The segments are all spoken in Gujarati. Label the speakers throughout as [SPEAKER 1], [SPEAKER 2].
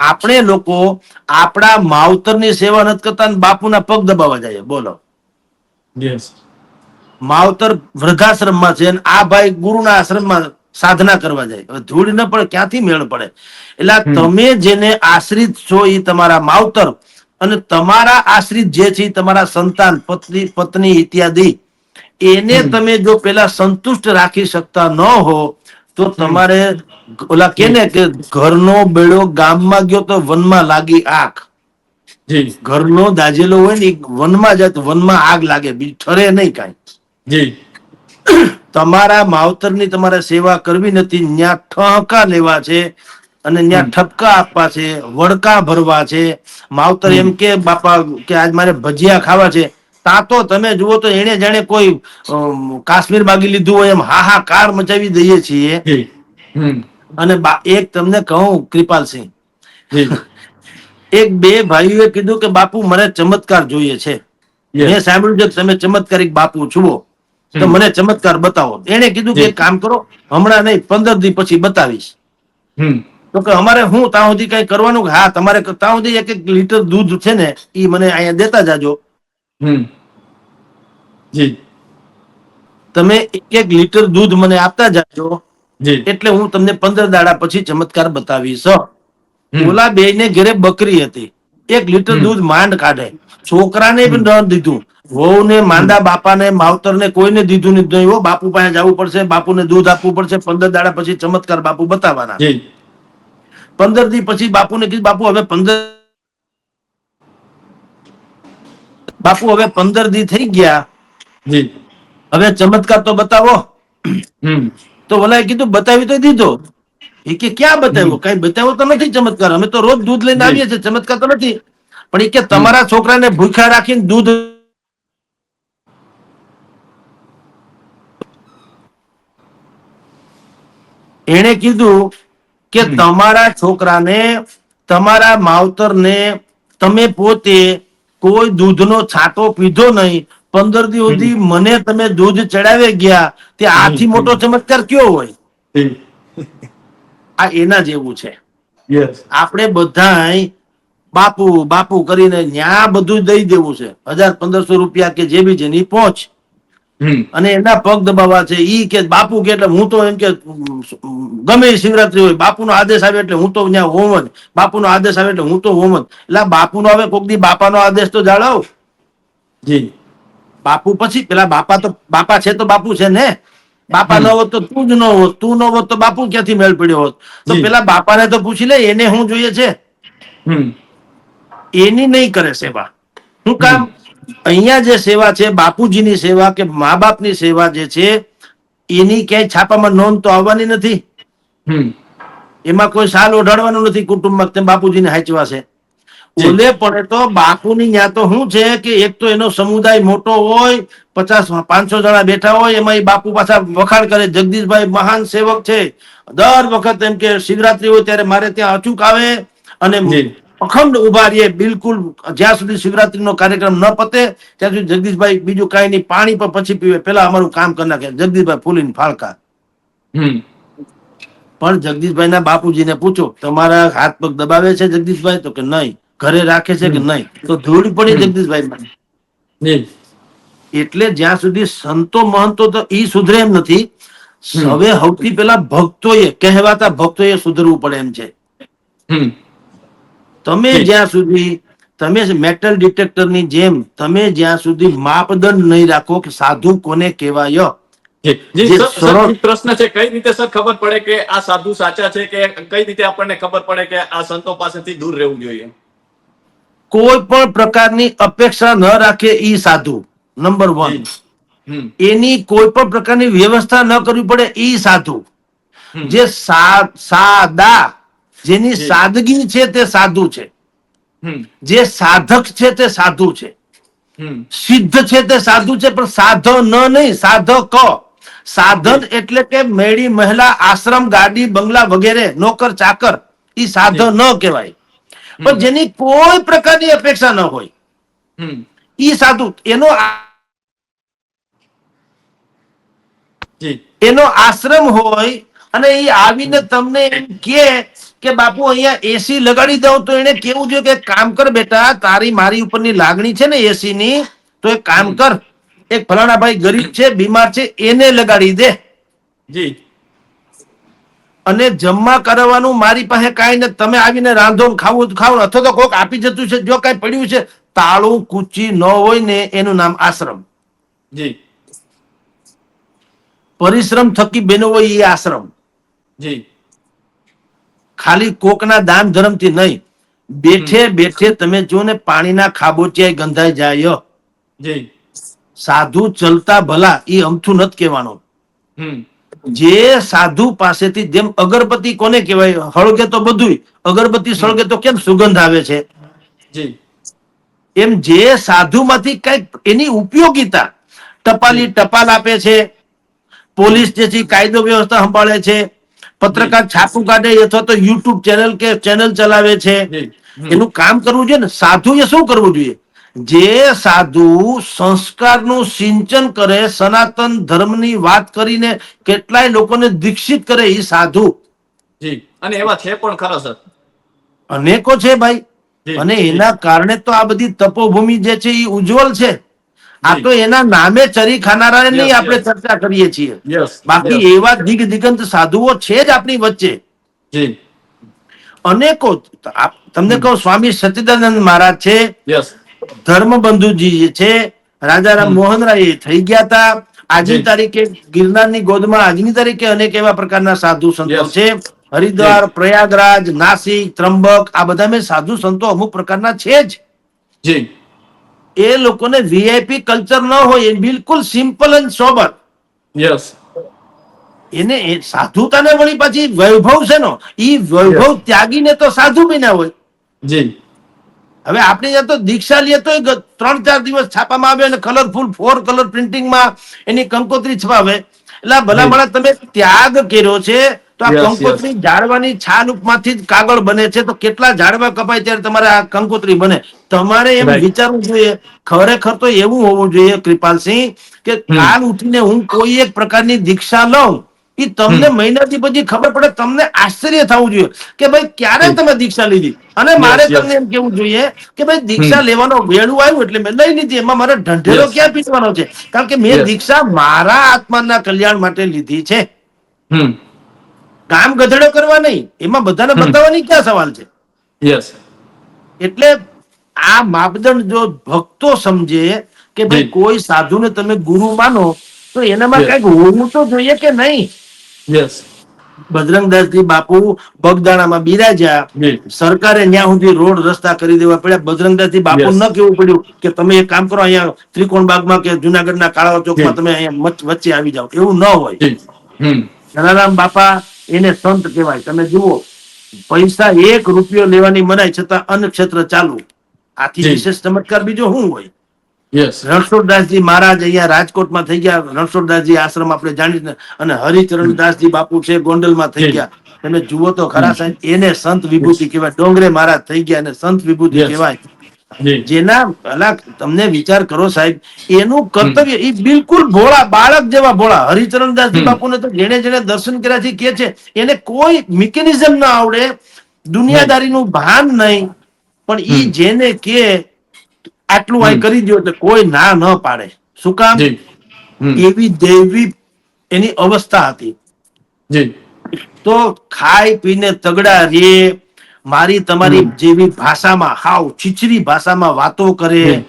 [SPEAKER 1] આપણે લોકો આપણા માવતરની સેવા નથી કરતા ને બાપુના પગ દબાવવા જાય. બોલો, માવતર વૃદ્ધાશ્રમમાં છે આ ભાઈ ગુરુના આશ્રમમાં સાધના કરવા જાય. હવે ધૂળ ન પડે ક્યાંથી મેળ પડે? એટલે તમે જેને આશ્રિત છો એ તમારા માવતર, અને તમારા આશ્રિત જે છે તમારા સંતાન, પત્ની ઇત્યાદિ, એને તમે જો પેલા સંતુષ્ટ રાખી શકતા ન હો તો તમારે ઓલા કેને કે ઘરનો બેડો ગામમાં ગયો તો વનમાં લાગી આગ. ઘરનો દાજેલો હોય ને વનમાં જાય તો વનમાં આગ લાગે, બીજું ઠરે નહીં કાંઈ. તમારા માવતરની તમારે સેવા કરવી નથી, ન્યા ઠહકા લેવા છે અને ન્યા ઠપકા આપવા છે, વડકા ભરવા છે. માવતર એમ કે બાપા કે આજ મારે ભજીયા ખાવા છે, તા તો તમે જુઓ તો એને જાણે કોઈ કાશ્મીર માગી લીધું હોય એમ હાહાકાર મચાવી દઈએ છીએ. અને એક તમને કહું કૃપાલસિંહ, એક બે ભાઈઓએ કીધું કે બાપુ મને ચમત્કાર જોઈએ છે. મેં સાંભળ્યું છે કે તમે ચમત્કારિક બાપુ છો, તો મને ચમત્કાર બતાવો. એને કીધું કે એક કામ કરો, હમણાં નહીં 15 દી પછી બતાવીશ. તો કે અમારે હું ત્યાં સુધી કઈ કરવાનું? હા, તમારે ત્યાં સુધી 1-1 લીટર દૂધ છે ને એ મને અહીંયા દેતા જાજો. તમે 1-1 લીટર દૂધ મને આપતા જાજો, એટલે હું તમને 15 દાડા પછી ચમત્કાર બતાવીશ. ઓલા બે ને ઘરે બકરી હતી, 1 લીટર દૂધ માંડ કાઢે. છોકરાને પણ ન દીધું, વહુ ને, માંદા બાપાને, માવતરને કોઈને દીધું નહીં. બાપુ પાસે જવું પડશે, બાપુને દૂધ આપવું પડશે, 15 દાડા પછી ચમત્કાર બાપુ બતાવવાના. 15 દી પછી બાપુને કીધું બાપુ હવે 15 દી થઈ ગયા, હવે ચમત્કાર તો બતાવો. તો ઓલાએ કીધું બતાવી તો દીધો. એ કે ક્યાં બતાવ્યો? કઈ બતાવ્યો તો નથી ચમત્કાર, અમે તો રોજ દૂધ લઈને આવીએ છીએ, ચમત્કાર તો નથી. પણ એ કે તમારા છોકરાને ભૂખ્યા રાખીને દૂધ, એને કીધું કે તમારા છોકરાને, તમારા માવતરને તમે પોતે કોઈ દૂધનો છાંટો પીધો નહીં, 15 દી સુધી મને તમે દૂધ ચડાવે ગયા, તે આથી મોટો ચમત્કાર કયો હોય? આ એના જેવું છે. આપણે બધા બાપુ બાપુ કરીને ન્યા બધું દઈ દેવું છે, 1000-1500 રૂપિયા કે જે બી છે ની પહોંચ, અને એના પગ દબાવવા છે. ઈ કે બાપુ કે એટલે હું તો એમ કે ગમે શિવરાત્રી હોય, બાપુનો આદેશ આવે એટલે હું તો ત્યાં હોમ જ, બાપુનો આદેશ આવે એટલે હું તો હોમ જ. એટલે બાપુનો આવે કોક દી બાપાનો આદેશ તો જાળવ. બાપુ પછી પેલા બાપા તો બાપા છે તો બાપુ છે ને. બાપા ન હોત તો તું જ ન હોત, તું ન હોત તો બાપુ ક્યાંથી મેળ પડ્યો હોત? તો પેલા બાપાને તો પૂછી લે એને શું જોઈએ છે. એની નહીં કરે સેવા. શું કામ? અહીંયા જે સેવા છે, બાપુજીની સેવા કે મા બાપની સેવા જે છે, એની ક્યાંય છાપામાં નોંધ તો આવવાની નથી. એમાં કોઈ સાલ ઓઢાડવાનું નથી કુટુંબમાં તેમ બાપુજીને હાચવા છે. ઓલે પડે તો બાપુની ત્યાં તો શું છે કે એક તો એનો સમુદાય મોટો હોય, 50-500 જણા બેઠા હોય, એમાં એ બાપુ પાછા વખાણ કરે, જગદીશભાઈ મહાન સેવક છે, દર વખત એમ કે શિવરાત્રી હોય ત્યારે મારે ત્યાં અચૂક આવે અને અખંડ ઉભા રહીએ, બિલકુલ જ્યાં સુધી શિવરાત્રીનો કાર્યક્રમ ન પતે ત્યાં સુધી જગદીશભાઈ બીજું કાંઈ નહીં, પાણી પણ પછી પીવે, પેલા અમારું કામ કરી નાખે. જગદીશભાઈ ફૂલીને ફાળકા. પણ જગદીશભાઈ ના બાપુજીને પૂછો, તમારા હાથ પગ દબાવે છે જગદીશભાઈ? તો કે નહીં. ઘરે રાખે છે કે નહીં? તો ધૂળ પડી જગદીશભાઈ. એટલે જ્યાં સુધી સંતો મહંતો તો ઈ સુધરે એમ નથી, હવે સૌથી પેલા ભક્તોએ, કહેવાતા ભક્તોએ સુધરવું પડે એમ છે. તમે જ્યાં સુધી તમે મેટલ ડિટેક્ટરની જેમ તમે જ્યાં સુધી માપદંડ નહીં રાખો કે સાધુ કોને કહેવાય,
[SPEAKER 2] પ્રશ્ન છે, કઈ રીતે સર ખબર પડે કે આ સાધુ સાચા છે, કે કઈ રીતે આપણને ખબર પડે કે આ સંતો પાસેથી દૂર રહેવું જોઈએ?
[SPEAKER 1] કોઈ પણ પ્રકારની અપેક્ષા ન રાખે ઈ સાધુ નંબર 1. એની કોઈ પણ પ્રકારની વ્યવસ્થા ન કરવી પડે ઈ સાધુ. જે સાદા, જેની સાદગી છે તે સાધુ છે. જે સાધક છે તે સાધુ છે. સિદ્ધ છે તે સાધુ છે, પણ સાધન નહીં, સાધક. સાધન એટલે કે મેળી મહિલા, આશ્રમ, ગાડી, બંગલા વગેરે, નોકર ચાકર, ઈ સાધન ન કહેવાય. પણ જેની કોઈ પ્રકારની અપેક્ષા ન હોય ઈ સાધુ. એનો આશ્રમ હોય અને એ આવીને તમને એમ કે કે બાપુ અહીંયા એસી લગાડી દઉં તો એને કેવું જોઈએ કે કામ કર બેટા, તારી મારી ઉપરની લાગણી છે ને એસી ની, તો એક કામ
[SPEAKER 2] હમ.
[SPEAKER 1] કર, એક ફલાણા ભાઈ ગરીબ છે, બીમાર છે, એને લગાડી દે.
[SPEAKER 2] જી
[SPEAKER 1] અને જમવા કરવાનું મારી પાસે કાંઈ ને, તમે આવીને રાંધો ને ખાવું તો ખાવ, અથવા તો કોઈક આપી જતું છે, જો કાંઈ પડ્યું છે, તાળું કૂચી ન હોય ને, એનું નામ આશ્રમ.
[SPEAKER 2] જી
[SPEAKER 1] પરિશ્રમ થકી બેનો હોય એ આશ્રમ.
[SPEAKER 2] જી
[SPEAKER 1] ખાલી કોકના દાન ધર્મથી નહીં, બેઠે બેઠે તમે જો ને પાણીના ખાબોચિયા ગંધાઈ જાય.
[SPEAKER 2] જી
[SPEAKER 1] સાધુ ચલતા ભલા એ અમથું નથી કહેવાનું.
[SPEAKER 2] હમ
[SPEAKER 1] જે સાધુ પાસેથી, જેમ અગરબત્તી કોને કહેવાય, હળગે તો બધું, અગરબત્તી સળગે તો કેમ સુગંધ આવે છે,
[SPEAKER 2] જી
[SPEAKER 1] એમ જે સાધુમાંથી કઈક એની ઉપયોગિતા, ટપાલી ટપાલ આપે છે, પોલીસ જે છે કાયદો વ્યવસ્થા સંભાળે છે, પત્રકાર છાપું કાઢે અથવા તો યુટ્યુબ ચેનલ કે ચેનલ ચલાવે છે,
[SPEAKER 2] જી
[SPEAKER 1] એનું કામ કરવું જોઈએ ને. સાધુ એ શું કરવું જોઈએ? જે સાધુ સંસ્કારનું સિંચન કરે, સનાતન ધર્મની વાત કરીને કેટલાય લોકોને દીક્ષિત કરે, એ સાધુ
[SPEAKER 2] જી અને એવા છે પણ ખરા સર.
[SPEAKER 1] અનેકો છે ભાઈ.
[SPEAKER 2] જી,
[SPEAKER 1] અને
[SPEAKER 2] જી.
[SPEAKER 1] એના કારણે તો આ બધી તપોભૂમિ જે છે એ ઉજ્જવલ છે. આ
[SPEAKER 2] જી.
[SPEAKER 1] તો એના નામે ચરી ખાનારા નહીં
[SPEAKER 2] Yes,
[SPEAKER 1] આપણે
[SPEAKER 2] yes.
[SPEAKER 1] ચર્ચા કરીએ છીએ.
[SPEAKER 2] Yes,
[SPEAKER 1] બાકી
[SPEAKER 2] yes.
[SPEAKER 1] એવા દિગંત સાધુઓ છે જ આપણી વચ્ચે
[SPEAKER 2] જી
[SPEAKER 1] અનેકો. તમને કહું, સ્વામી સચ્ચિદાનંદ મહારાજ છે,
[SPEAKER 2] યસ
[SPEAKER 1] ધર્મબંધુજી જે છે, રાજારામ મોહન રાય એ થઈ ગયા હતા. આજની
[SPEAKER 2] જી.
[SPEAKER 1] તારીખે ગિરનારની ગોદમાં આજની તારીખે અનેક એવા પ્રકારના સાધુ સંતો
[SPEAKER 2] Yes.
[SPEAKER 1] છે. હરિદ્વાર, પ્રયાગરાજ, નાસિક, ત્રંબક, આ બધા મેં સાધુ સંતો અમુક પ્રકારના છે જ.
[SPEAKER 2] જી
[SPEAKER 1] એ લોકોને વીઆઈપી કલ્ચર ન હોય, એ બિલકુલ સિમ્પલ અને સોબર.
[SPEAKER 2] યસ
[SPEAKER 1] એને સાધુતાને વળી પાછી વૈભવ છે નો, ઈ વૈભવ
[SPEAKER 2] Yes.
[SPEAKER 1] ત્યાગીને તો સાધુ બન્યા હોય.
[SPEAKER 2] જી
[SPEAKER 1] હવે આપણે ત્યાં તો દીક્ષા લઈએ તો 3-4 દિવસ છાપામાં આવે અને કલરફુલ 4 કલર પ્રિન્ટિંગમાં એની કંકોત્રી છપાવે. એટલે આ ભલા
[SPEAKER 2] જી.
[SPEAKER 1] ભલા તમે ત્યાગ કર્યો છે, તો આ
[SPEAKER 2] Yes,
[SPEAKER 1] કંકોત્રી ઝાડવાની છાલમાંથી જ કાગળ બને છે, તો કેટલા ઝાડવા કપાય ત્યારે તમારે આ કંકોત્રી બને. તમારે એમ
[SPEAKER 2] Right.
[SPEAKER 1] વિચારવું જોઈએ. ખરેખર તો એવું હોવું જોઈએ કૃપાલસિંહ, કે કાલ ઉઠીને હું કોઈ એક પ્રકારની દીક્ષા લઉં, એ તમને મહિનાથી પછી ખબર પડે, તમને આશ્ચર્ય થવું જોઈએ કે ભાઈ ક્યારે
[SPEAKER 2] હમ.
[SPEAKER 1] તમે દીક્ષા લીધી. અને મારે
[SPEAKER 2] Yes, yes.
[SPEAKER 1] તમને એમ કેવું જોઈએ કે ભાઈ દીક્ષા લેવાનો વેળું આવ્યું એટલે મેં લઈ લીધી, એમાં મારે ઢંઢેરો
[SPEAKER 2] Yes.
[SPEAKER 1] ક્યાં પીસવાનો છે? કારણ કે મેં
[SPEAKER 2] Yes.
[SPEAKER 1] દીક્ષા મારા આત્માના કલ્યાણ માટે લીધી છે,
[SPEAKER 2] હમ
[SPEAKER 1] કામ ગધેડો કરવા નહીં. એમાં બધાને બતાવવાની ક્યાં સવાલ છે?
[SPEAKER 2] યસ
[SPEAKER 1] એટલે આ માપદંડ જો ભક્તો સમજે કે ભાઈ
[SPEAKER 2] જી.
[SPEAKER 1] કોઈ સાધુને તમે ગુરુ માનો, તો એનામાં
[SPEAKER 2] Yes.
[SPEAKER 1] કઈક હોવું તો જોઈએ કે નહીં.
[SPEAKER 2] યસ
[SPEAKER 1] બજરંગદાસજી બાપુ બગદાણામાં બિરાજ્યા,
[SPEAKER 2] જી
[SPEAKER 1] સરકારે ત્યાં સુધી રોડ રસ્તા કરી દેવા પડ્યા. બજરંગદાસજી બાપુ
[SPEAKER 2] Yes.
[SPEAKER 1] ન કેવું પડ્યું કે તમે એક કામ કરો, અહીંયા ત્રિકોણ બાગમાં કે જુનાગઢના કાળા ચોકમાં
[SPEAKER 2] જી.
[SPEAKER 1] તમે અહીંયા વચ્ચે આવી જાઓ, એવું ન હોય.
[SPEAKER 2] જી હમ
[SPEAKER 1] જલારામ બાપા એને સંત કહેવાય. તમે જુઓ, પૈસા 1 રૂપિયો લેવાની મનાય, છતાં અન્ન ક્ષેત્ર ચાલુ. આથી
[SPEAKER 2] જી.
[SPEAKER 1] વિશેષ ચમત્કાર બીજો શું હોય?
[SPEAKER 2] યસ
[SPEAKER 1] રણછોડદાસજી મહારાજ અહીંયા રાજકોટમાં થઈ ગયા, રણછોડદાસજી આશ્રમ આપણે જાણીને, અને હરિચરણદાસજી બાપુ છે ગોંડલમાં થઈ
[SPEAKER 2] જી.
[SPEAKER 1] ગયા. તમે જુઓ તો ખરા સાહેબ, એને સંત વિભૂતિ કહેવાય. ડોંગરે મહારાજ થઈ ગયા, એને સંત વિભૂતિ
[SPEAKER 2] Yes.
[SPEAKER 1] કહેવાય.
[SPEAKER 2] જી
[SPEAKER 1] જેના ભલા તમને વિચાર કરો સાહેબ, એનું કર્તવ્ય એ બિલકુલ ભોળા બાળક જેવા ભોળા. હરિચરણદાસજી બાપુને તો જેને જેને દર્શન કર્યા છે કે છે, એને કોઈ મિકેનિઝમ ના આવડે, દુનિયાદારીનું ભાન નહીં, પણ ઈ જેને કે આટલું આ કરી દો એટલે કોઈ ના ન પાડે. શું કામ?
[SPEAKER 2] જી હમ
[SPEAKER 1] એવી દેવી એની અવસ્થા હતી.
[SPEAKER 2] જી
[SPEAKER 1] તો ખાઈ પીને તગડા રે, મારી તમારી જેવી ભાષામાં, હાવ છીછરી ભાષામાં વાતો કરે,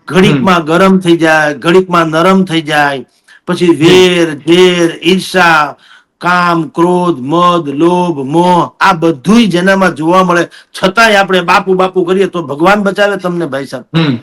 [SPEAKER 1] ઘડીકમાં ગરમ થઈ જાય, ઘડીકમાં નરમ થઈ જાય, પછી વેર ઝેર ઈર્ષા કામ ક્રોધ મદ લોભ મોહ આ બધુંય જેનામાં જોવા મળે, છતાંય આપણે બાપુ બાપુ કરીએ તો ભગવાન બચાવે તમને ભાઈ સાહેબ.
[SPEAKER 2] હમ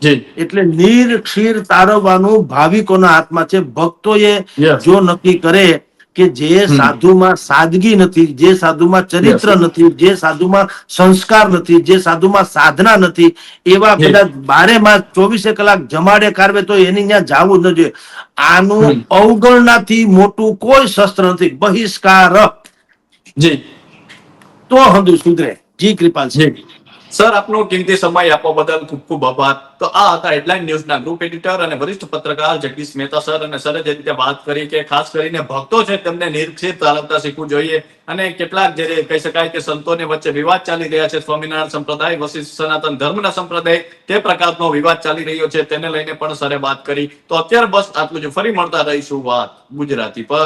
[SPEAKER 2] જી
[SPEAKER 1] એટલે નીર ક્ષીર તારવવાનું ભાવિકોના હાથમાં છે. ભક્તોએ
[SPEAKER 2] Yes.
[SPEAKER 1] જો નક્કી કરે કે જે સાધુમાં સાદગી નથી, જે સાધુમાં ચરિત્ર
[SPEAKER 2] Yes.
[SPEAKER 1] નથી, જે સાધુમાં સંસ્કાર નથી, જે સાધુમાં સાધના નથી, એવા
[SPEAKER 2] જી.
[SPEAKER 1] કદાચ 12 માસ 24 કલાક જમાડે કારવે તો એની ત્યાં જાવું જ ન જોઈએ. આનું અવગણનાથી મોટું કોઈ શસ્ત્ર નથી. બહિષ્કાર
[SPEAKER 2] જી
[SPEAKER 1] તો હંધુ સુધરે. જી કૃપાલ છે.
[SPEAKER 2] જી સર, આપનો કિંમતી સમય આપવા બદલ ખૂબ ખૂબ આભાર. તો આ હતા હેડલાઇન ન્યૂઝના ગ્રુપ એડિટર અને વરિષ્ઠ પત્રકાર જગદીશ મહેતા સર. અને સરે જે રીતે વાત કરી કે ખાસ કરીને ભક્તો છે તેમને નિરીક્ષિત ચાલતા શીખવું જોઈએ, અને કેટલાક જે કહી શકાય કે સંતોની વચ્ચે વિવાદ ચાલી રહ્યા છે, સ્વામિનારાયણ સંપ્રદાય વસિષ્ઠ સનાતન ધર્મના સંપ્રદાય, તે પ્રકારનો વિવાદ ચાલી રહ્યો છે, તેને લઈને પણ સરે વાત કરી. તો અત્યારે બસ આટલું જ. ફરી મળતા રહીશું વાત ગુજરાતી પર.